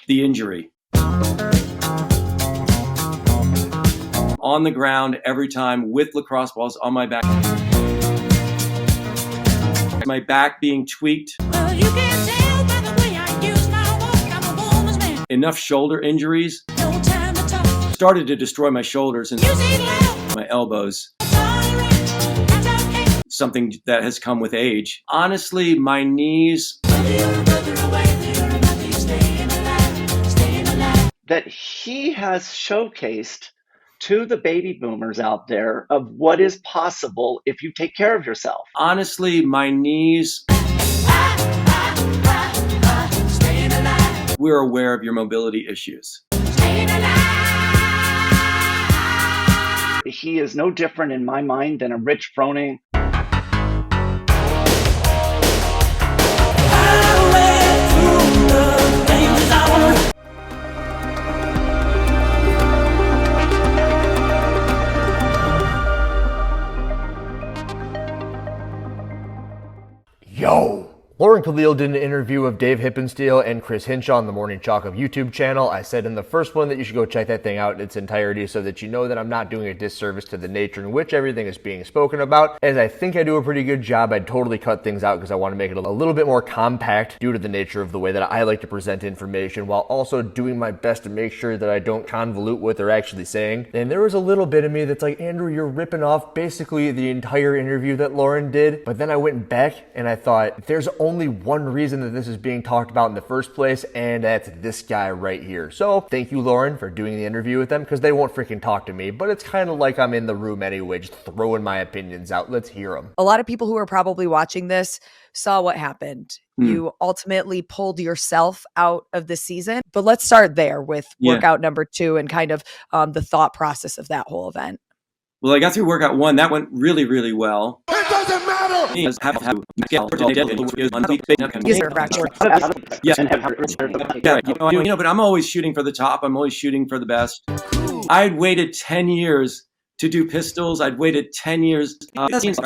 the injury. On the ground every time with lacrosse balls on my back. My back being tweaked. Well, you can tell by the way I use my walk, I'm a woman's man. Enough shoulder injuries. No time to talk. Started to destroy my shoulders and my elbows. Something that has come with age. Honestly, my knees. That he has showcased to the baby boomers out there of what is possible if you take care of yourself. Honestly, my knees. We're aware of your mobility issues. He is no different in my mind than a Rich Froning. Yo! Lauren Khalil did an interview of Dave Hippensteel and Chris Hinshaw on the Morning Chalk of YouTube channel. I said in the first one that you should go check that thing out in its entirety so that you know that I'm not doing a disservice to the nature in which everything is being spoken about. As I think I do a pretty good job, I'd totally cut things out because I want to make it a little bit more compact due to the nature of the way that I like to present information while also doing my best to make sure that I don't convolute what they're actually saying. And there was a little bit of me that's like, Andrew, you're ripping off basically the entire interview that Lauren did. But then I went back and I thought, there's only one reason that this is being talked about in the first place, and that's this guy right here. So thank you, Lauren, for doing the interview with them, because they won't freaking talk to me, but it's kind of like I'm in the room anyway, just throwing my opinions out. Let's hear them. A lot of people who are probably watching this saw what happened. You ultimately pulled yourself out of the season, but let's start there with workout number 2 and kind of the thought process of that whole event. Well, I got through workout 1. That went really, really well. It doesn't matter. Yeah, but I'm always shooting for the top. I'm always shooting for the best. I'd waited 10 years to do pistols. I'd waited 10 years. But since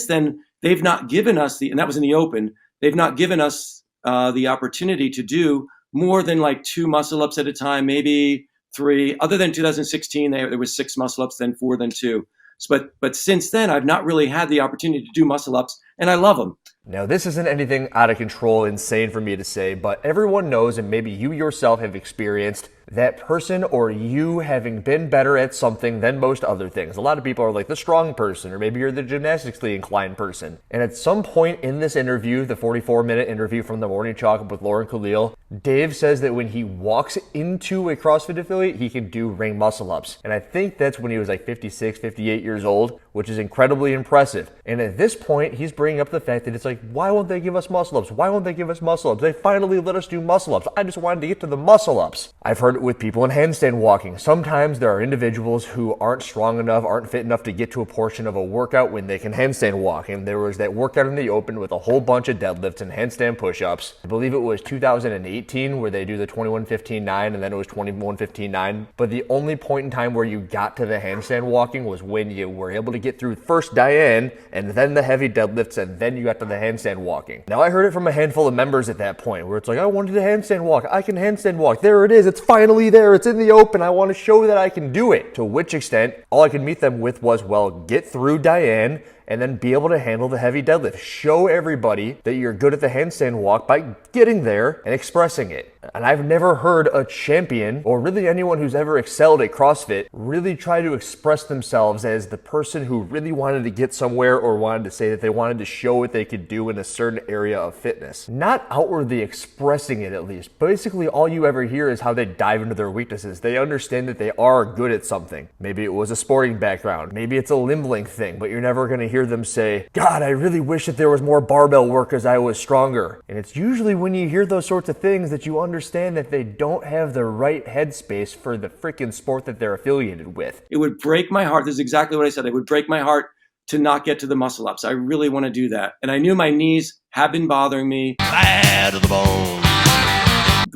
then, they've not given us and that was in the open, they've not given us the opportunity to do more than like 2 muscle ups at a time, maybe 3. Other than 2016, there was 6 muscle ups, then 4, then 2. But since then, I've not really had the opportunity to do muscle ups, and I love them. Now, this isn't anything out of control, insane for me to say, but everyone knows, and maybe you yourself have experienced, that person or you having been better at something than most other things. A lot of people are like the strong person, or maybe you're the gymnastically inclined person. And at some point in this interview, the 44-minute interview from the Morning Chalk with Lauren Khalil, Dave says that when he walks into a CrossFit affiliate, he can do ring muscle-ups. And I think that's when he was like 56, 58 years old, which is incredibly impressive. And at this point, he's bringing up the fact that it's like, why won't they give us muscle-ups? Why won't they give us muscle-ups? They finally let us do muscle-ups. I just wanted to get to the muscle-ups. I've heard it with people in handstand walking. Sometimes there are individuals who aren't strong enough, aren't fit enough to get to a portion of a workout when they can handstand walk. And there was that workout in the open with a whole bunch of deadlifts and handstand push-ups. I believe it was 2018 where they do the 21-15-9 and then it was 21-15-9. But the only point in time where you got to the handstand walking was when you were able to get through first Diane and then the heavy deadlifts and then you got to the handstand walking. Now I heard it from a handful of members at that point where it's like, I wanted to handstand walk. I can handstand walk. There it is. It's finally there. It's in the open. I want to show that I can do it. To which extent, all I could meet them with was, well, get through Diane and then be able to handle the heavy deadlift. Show everybody that you're good at the handstand walk by getting there and expressing it. And I've never heard a champion, or really anyone who's ever excelled at CrossFit, really try to express themselves as the person who really wanted to get somewhere or wanted to say that they wanted to show what they could do in a certain area of fitness. Not outwardly expressing it, at least. Basically, all you ever hear is how they dive into their weaknesses. They understand that they are good at something. Maybe it was a sporting background. Maybe it's a limb length thing, but you're never going to hear them say, God, I really wish that there was more barbell work as I was stronger. And it's usually when you hear those sorts of things that you understand that they don't have the right headspace for the freaking sport that they're affiliated with. It would break my heart. This is exactly what I said. It would break my heart to not get to the muscle ups. I really want to do that. And I knew my knees have been bothering me. Bad to the bone.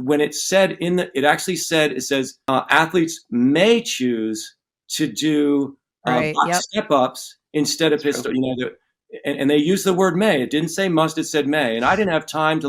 When it said it says athletes may choose to do step ups instead of pistol, and they use the word may. It didn't say must, it said may. And I didn't have time to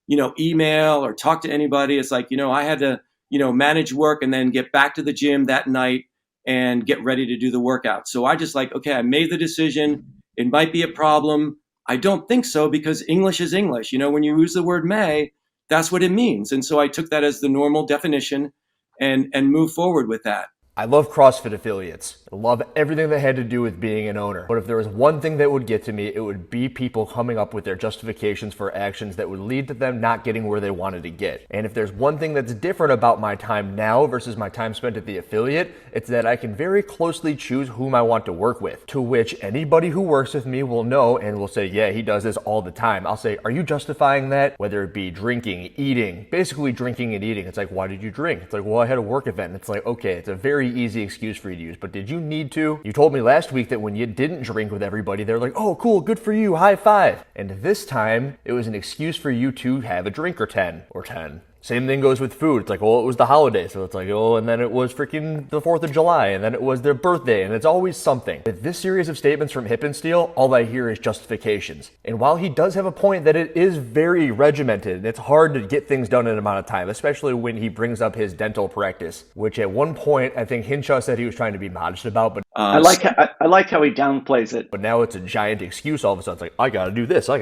email or talk to anybody. It's like, I had to, manage work and then get back to the gym that night and get ready to do the workout. So I just like, okay, I made the decision. It might be a problem. I don't think so, because English is English. When you use the word may, that's what it means. And so I took that as the normal definition and move forward with that. I love CrossFit affiliates. I love everything that had to do with being an owner. But if there was one thing that would get to me, it would be people coming up with their justifications for actions that would lead to them not getting where they wanted to get. And if there's one thing that's different about my time now versus my time spent at the affiliate, it's that I can very closely choose whom I want to work with, to which anybody who works with me will know and will say, yeah, he does this all the time. I'll say, are you justifying that? Whether it be drinking, eating, basically drinking and eating. It's like, why did you drink? It's like, well, I had a work event. And it's like, okay, it's a very easy excuse for you to use, but did you need to? You told me last week that when you didn't drink with everybody, they're like, oh, cool, good for you, high five. And this time, it was an excuse for you to have a drink or 10. Same thing goes with food. It's like, well, it was the holiday. So it's like, oh, and then it was freaking the 4th of July, and then it was their birthday, and it's always something. With this series of statements from Hippensteel, all I hear is justifications. And while he does have a point that it is very regimented, it's hard to get things done in an amount of time, especially when he brings up his dental practice, which at one point, I think Hinshaw said he was trying to be modest about, but I like how he downplays it. But now it's a giant excuse all of a sudden. It's like, I gotta do this, I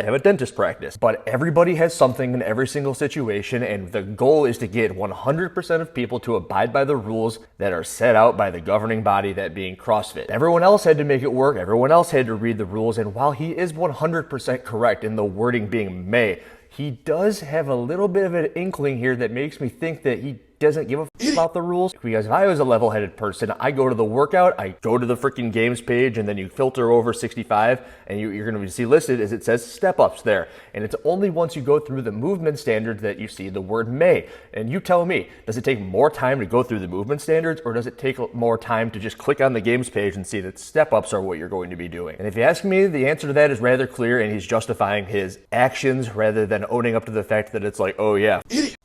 have a dentist practice. But everybody has something in every single situation, and the goal is to get 100% of people to abide by the rules that are set out by the governing body, that being CrossFit. Everyone else had to make it work, everyone else had to read the rules, and while he is 100% correct in the wording being may, he does have a little bit of an inkling here that makes me think that he doesn't give a f about the rules. Because if I was a level-headed person, I go to the workout, I go to the freaking games page, and then you filter over 65, and you're going to see listed as it says step-ups there. And it's only once you go through the movement standards that you see the word may. And you tell me, does it take more time to go through the movement standards, or does it take more time to just click on the games page and see that step-ups are what you're going to be doing? And if you ask me, the answer to that is rather clear, and he's justifying his actions rather than owning up to the fact that it's like, oh yeah,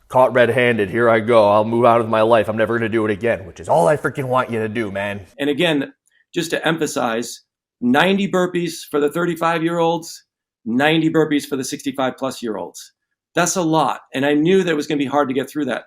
caught red-handed, here I go, I'll move out of my life, I'm never going to do it again, which is all I freaking want you to do, man. And again, just to emphasize, 90 burpees for the 35-year-olds, 90 burpees for the 65-plus-year-olds. That's a lot, and I knew that it was going to be hard to get through that.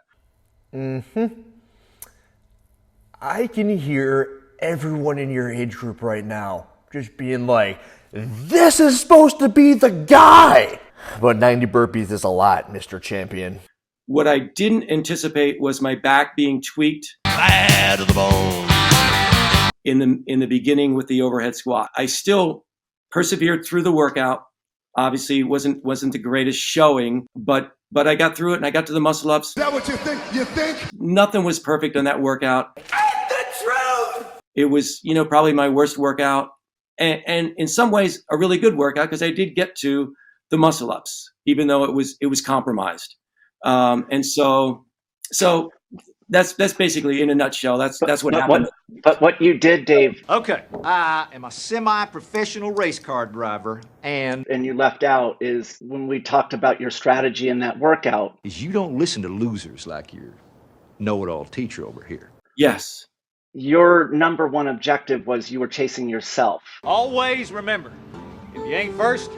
I can hear everyone in your age group right now just being like, this is supposed to be the guy! But 90 burpees is a lot, Mr. Champion. What I didn't anticipate was my back being tweaked bad to the bone in the beginning with the overhead squat. I still persevered through the workout. Obviously, wasn't the greatest showing, but I got through it and I got to the muscle ups. Is that what you think? You think? Nothing was perfect on that workout. Ain't the truth! It was, probably my worst workout, and in some ways a really good workout, because I did get to the muscle ups, even though it was compromised. And so that's basically in a nutshell. That's what happened. But what you did, Dave. Okay, I am a semi-professional race car driver, and you left out is when we talked about your strategy in that workout. is you don't listen to losers like your know-it-all teacher over here. Yes. Your number one objective was you were chasing yourself. Always remember, if you ain't first,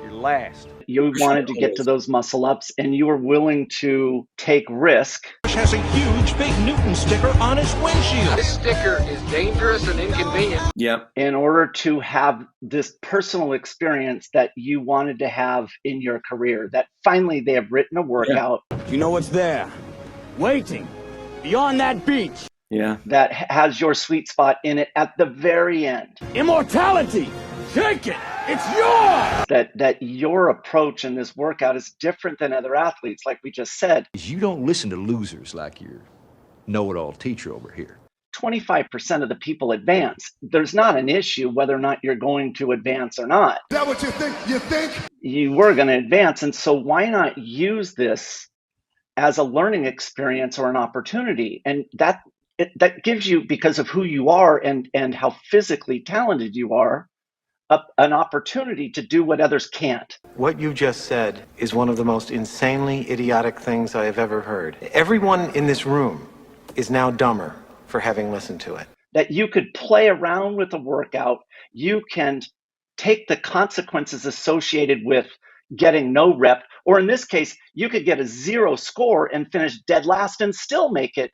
you're last. You wanted to get to those muscle ups, and you were willing to take risk. Has a huge big Newton sticker on his windshield. This sticker is dangerous and inconvenient. Yep. In order to have this personal experience that you wanted to have in your career, that finally they have written a workout. You know what's there? Waiting. Beyond that beach. Yeah. That has your sweet spot in it at the very end. Immortality. Take it. It's yours. That your approach in this workout is different than other athletes, like we just said. Is you don't listen to losers like your know-it-all teacher over here. 25% of the people advance. There's not an issue whether or not you're going to advance or not. Is that what you think? You think? You were going to advance, and so why not use this as a learning experience or an opportunity? And that gives you, because of who you are and how physically talented you are, an opportunity to do what others can't. What you just said is one of the most insanely idiotic things I have ever heard. Everyone in this room is now dumber for having listened to it. That you could play around with a workout, you can take the consequences associated with getting no rep, or in this case, you could get a 0 score and finish dead last and still make it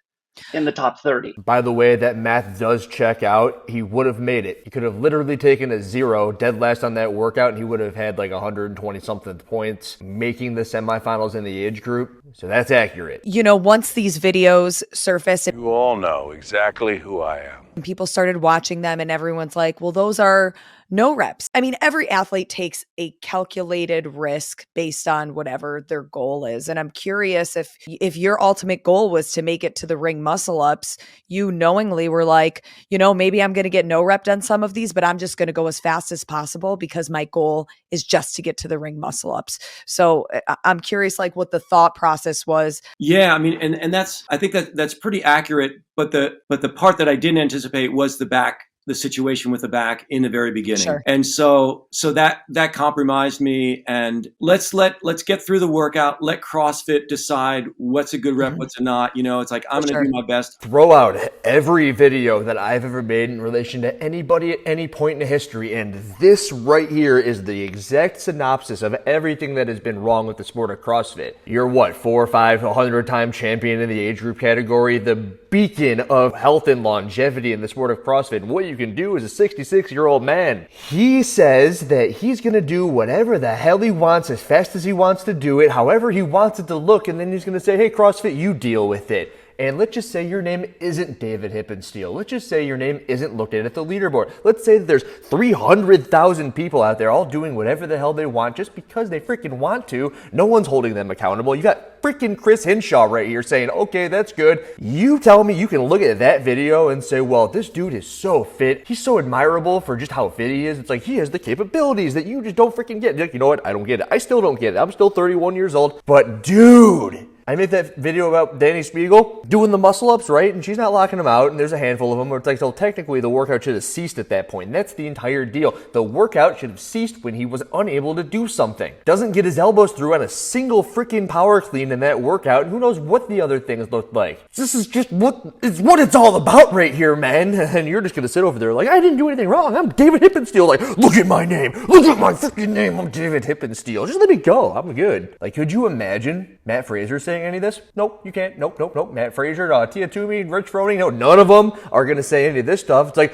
in the top 30. By the way, that math does check out. He would have made it. He could have literally taken a 0, dead last on that workout, and he would have had like 120 something points, making the semifinals in the age group. So that's accurate. You know, once these videos surface, you all know exactly who I am. And people started watching them, and everyone's like, well, those are no reps. I mean, every athlete takes a calculated risk based on whatever their goal is. And I'm curious if your ultimate goal was to make it to the ring muscle ups, you knowingly were like, you know, maybe I'm going to get no rep on some of these, but I'm just going to go as fast as possible because my goal is just to get to the ring muscle ups. So I'm curious, like, what the thought process was. Yeah, I mean, and I think that's pretty accurate. But the part that I didn't anticipate was the situation with the back in the very beginning. Sure. And so that compromised me. And let's get through the workout. Let CrossFit decide what's a good rep, what's a not. You know, it's like, I'm going to do my best. Throw out every video that I've ever made in relation to anybody at any point in history. And this right here is the exact synopsis of everything that has been wrong with the sport of CrossFit. You're what, 4 or 5, 100-time champion in the age group category, the beacon of health and longevity in the sport of CrossFit. What you can do as a 66-year-old man. He says that he's going to do whatever the hell he wants as fast as he wants to do it, however he wants it to look, and then he's going to say, hey, CrossFit, you deal with it. And let's just say your name isn't David Hippensteel. Let's just say your name isn't looked at the leaderboard. Let's say that there's 300,000 people out there all doing whatever the hell they want just because they freaking want to. No one's holding them accountable. You got freaking Chris Hinshaw right here saying, okay, that's good. You tell me you can look at that video and say, well, this dude is so fit. He's so admirable for just how fit he is. It's like he has the capabilities that you just don't freaking get. Like, you know what? I don't get it. I still don't get it. I'm still 31 years old. But dude, I made that video about Danny Spiegel doing the muscle ups, right? And she's not locking them out, and there's a handful of them where it's like, so technically the workout should have ceased at that point. And that's the entire deal. The workout should have ceased when he was unable to do something. Doesn't get his elbows through on a single freaking power clean in that workout, and who knows what the other things looked like. This is just what it's all about right here, man. And you're just gonna sit over there like, I didn't do anything wrong. I'm David Hippensteel. Like, look at my name. Look at my freaking name. I'm David Hippensteel. Just let me go. I'm good. Like, could you imagine Matt Fraser saying any of this? Nope, you can't. Nope. Matt Fraser, Tia Toomey, Rich Froning, no, none of them are going to say any of this stuff. It's like,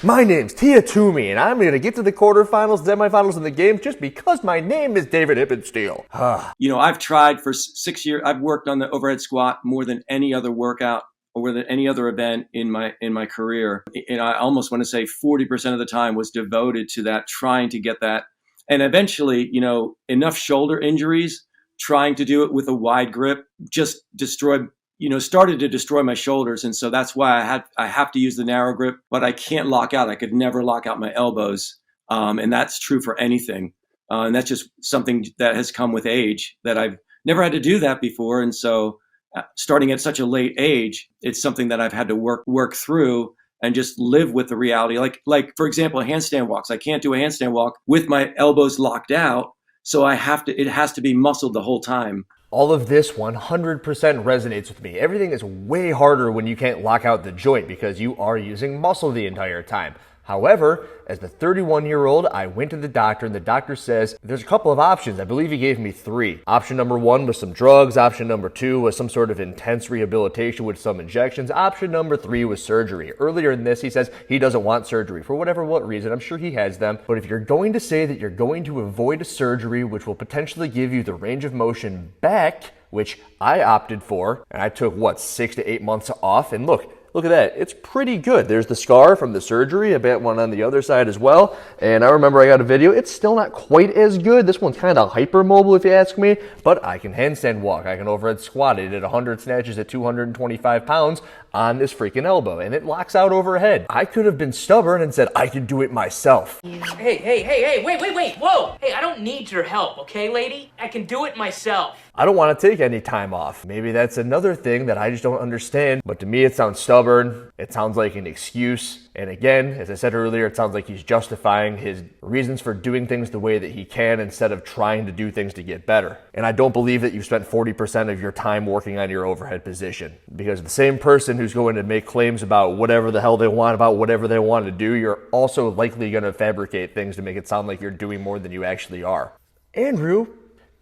my name's Tia Toomey, and I'm going to get to the quarterfinals, semifinals, in the game just because my name is David Hippensteel. You know, I've tried for 6 years. I've worked on the overhead squat more than any other workout or more than any other event in my career. And I almost want to say 40% of the time was devoted to that, trying to get that. And eventually, you know, enough shoulder injuries trying to do it with a wide grip just started to destroy my shoulders. And so that's why I have to use the narrow grip, but I can't lock out. I could never lock out my elbows. And that's true for anything. And that's just something that has come with age, that I've never had to do that before. And so starting at such a late age, it's something that I've had to work through and just live with the reality. Like for example, handstand walks. I can't do a handstand walk with my elbows locked out. So it has to be muscled the whole time. All of this 100% resonates with me. Everything is way harder when you can't lock out the joint because you are using muscle the entire time. However, as the 31-year-old, I went to the doctor, and the doctor says there's a couple of options. I believe he gave me 3. Option number 1 was some drugs. Option number 2 was some sort of intense rehabilitation with some injections. Option number 3 was surgery. Earlier in this, he says he doesn't want surgery for what reason. I'm sure he has them. But if you're going to say that you're going to avoid a surgery, which will potentially give you the range of motion back, which I opted for, and I took 6 to 8 months off, and look at that. It's pretty good. There's the scar from the surgery. I bet one on the other side as well. And I remember I got a video. It's still not quite as good. This one's kind of hypermobile if you ask me, but I can handstand walk. I can overhead squat. I did 100 snatches at 225 pounds on this freaking elbow, and it locks out overhead. I could have been stubborn and said I could do it myself. Hey, wait, whoa. Hey, I don't need your help, okay, lady? I can do it myself. I don't want to take any time off. Maybe that's another thing that I just don't understand, but to me it sounds stubborn. It sounds like an excuse. And again, as I said earlier, it sounds like he's justifying his reasons for doing things the way that he can instead of trying to do things to get better. And I don't believe that you spent 40% of your time working on your overhead position, because the same person who's going to make claims about whatever the hell they want, about whatever they want to do, you're also likely going to fabricate things to make it sound like you're doing more than you actually are. Andrew,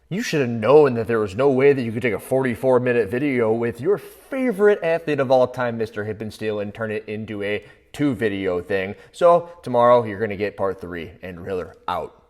You should have known that there was no way that you could take a 44-minute video with your favorite athlete of all time, Mr. Hippensteel, and turn it into a 2-video thing. So tomorrow you're going to get part 3, and Riller out.